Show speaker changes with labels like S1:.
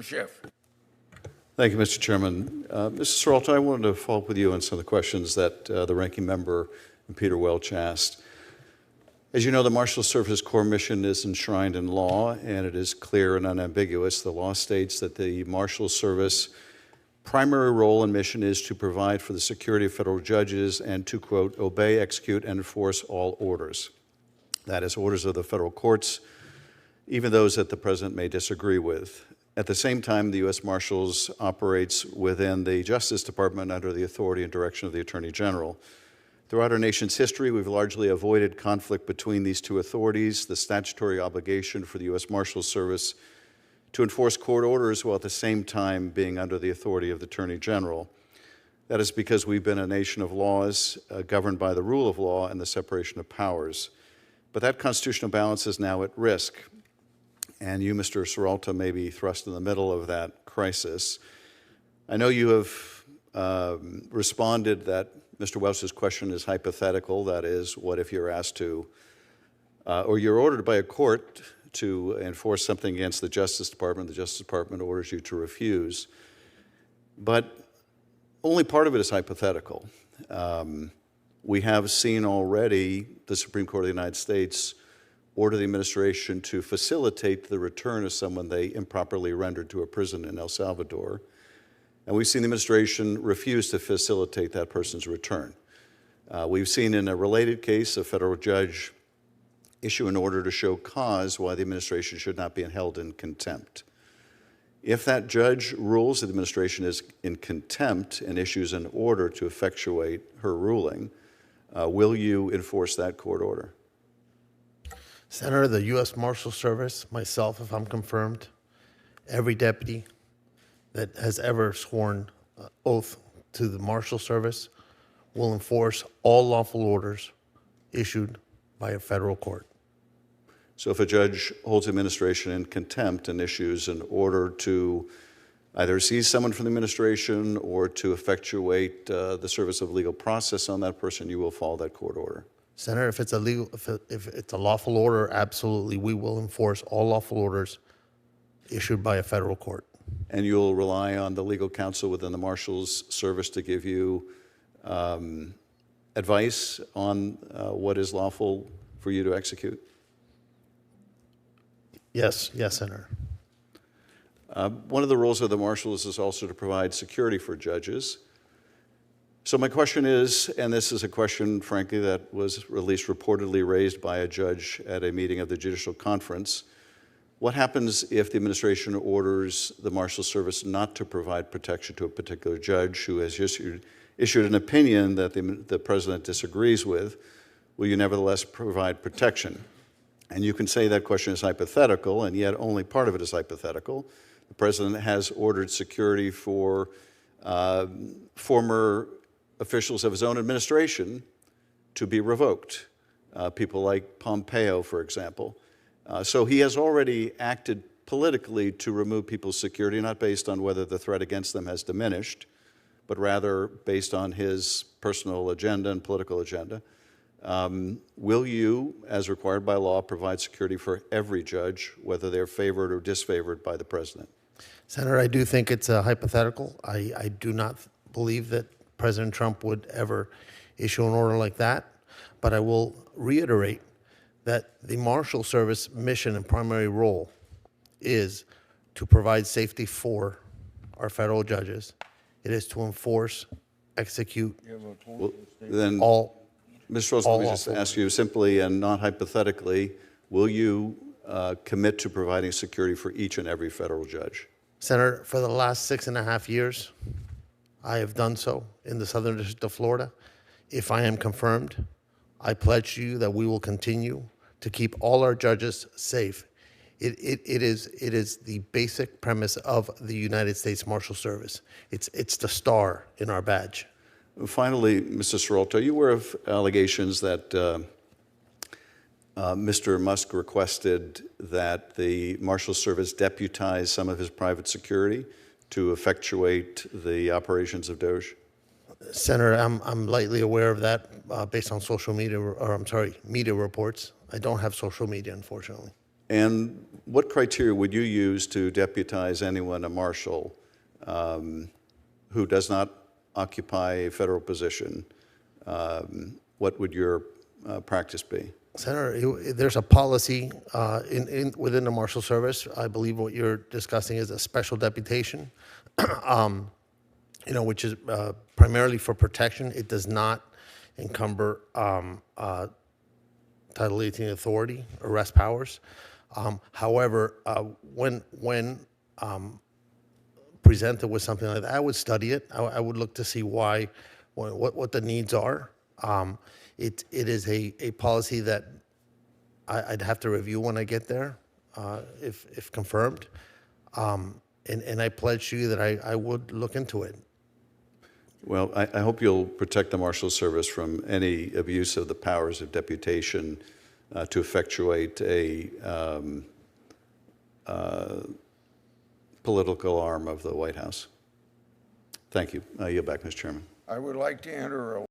S1: Senator Schiff.
S2: Thank you, Mr. Chairman. Mr. Serralta, I wanted to follow up with you on some of the questions that the ranking member and Peter Welch asked. As you know, the Marshals Service core mission is enshrined in law, and it is clear and unambiguous. The law states that the Marshals Service primary role and mission is to provide for the security of federal judges and to, quote, obey, execute, and enforce all orders. That is, orders of the federal courts, even those that the President may disagree with. At the same time, the U.S. Marshals operates within the Justice Department under the authority and direction of the Attorney General. Throughout our nation's history, we've largely avoided conflict between these two authorities. The statutory obligation for the U.S. Marshals Service to enforce court orders while at the same time being under the authority of the Attorney General. That is because we've been a nation of laws governed by the rule of law and the separation of powers. But that constitutional balance is now at risk. And you, Mr. Serralta, may be thrust in the middle of that crisis. I know you have responded that Mr. Welch's question is hypothetical. That is, what if you're asked to, or you're ordered by a court to enforce something against the Justice Department orders you to refuse. But only part of it is hypothetical. We have seen already the Supreme Court of the United States order the administration to facilitate the return of someone they improperly rendered to a prison in El Salvador. And we've seen the administration refuse to facilitate that person's return. We've seen in a related case a federal judge issue an order to show cause why the administration should not be held in contempt. If that judge rules that the administration is in contempt and issues an order to effectuate her ruling, will you enforce that court order?
S3: Senator, the U.S. Marshals Service, myself, if I'm confirmed, every deputy that has ever sworn oath to the Marshal Service will enforce all lawful orders issued by a federal court.
S2: So if a judge holds administration in contempt and issues an order to either seize someone from the administration or to effectuate the service of legal process on that person, you will follow that court order?
S3: Senator, if it's a lawful order, absolutely, we will enforce all lawful orders issued by a federal court.
S2: And you'll rely on the legal counsel within the Marshals Service to give you advice on what is lawful for you to execute?
S3: Yes, Senator.
S2: One of the roles of the Marshals is also to provide security for judges. So my question is, and this is a question, frankly, that was at least reportedly raised by a judge at a meeting of the Judicial Conference. What happens if the administration orders the Marshals Service not to provide protection to a particular judge who has issued an opinion that the president disagrees with? Will you nevertheless provide protection? And you can say that question is hypothetical, and yet only part of it is hypothetical. The president has ordered security for former officials of his own administration to be revoked, people like Pompeo, for example. So he has already acted politically to remove people's security, not based on whether the threat against them has diminished, but rather based on his personal agenda and political agenda. Will you, as required by law, provide security for every judge, whether they're favored or disfavored by the president?
S3: Senator, I do think it's a hypothetical. I do not believe that President Trump would ever issue an order like that, but I will reiterate that the Marshal Service mission and primary role is to provide safety for our judges. It is to enforce, execute
S2: Well, then,
S3: all.
S2: Mr. Rose, let me just ask you simply and not hypothetically, will you commit to providing security for each and every federal judge?
S3: Senator, for the last 6.5 years, I have done so in the Southern District of Florida. If I am confirmed, I pledge to you that we will continue to keep all our judges safe. It is the basic premise of the United States Marshals Service. It's the star in our badge.
S2: Finally, Mr. Serralta, are you aware of allegations that Mr. Musk requested that the Marshals Service deputize some of his private security to effectuate the operations of Doge?
S3: Senator, I'm lightly aware of that based on social media, media reports. I don't have social media, unfortunately.
S2: And what criteria would you use to deputize anyone, a marshal, who does not occupy a federal position? What would your practice be?
S3: Senator, there's a policy within the Marshal Service. I believe what you're discussing is a special deputation, which is primarily for protection. It does not encumber Title 18 authority, arrest powers. However, when presented with something like that, I would study it. I would look to see what the needs are. It is a policy that I'd have to review when I get there, if confirmed. And I pledge to you that I would look into it.
S2: Well, I hope you'll protect the Marshal Service from any abuse of the powers of deputation to effectuate a political arm of the White House. Thank you. I yield back, Mr. Chairman.
S1: I would like to enter a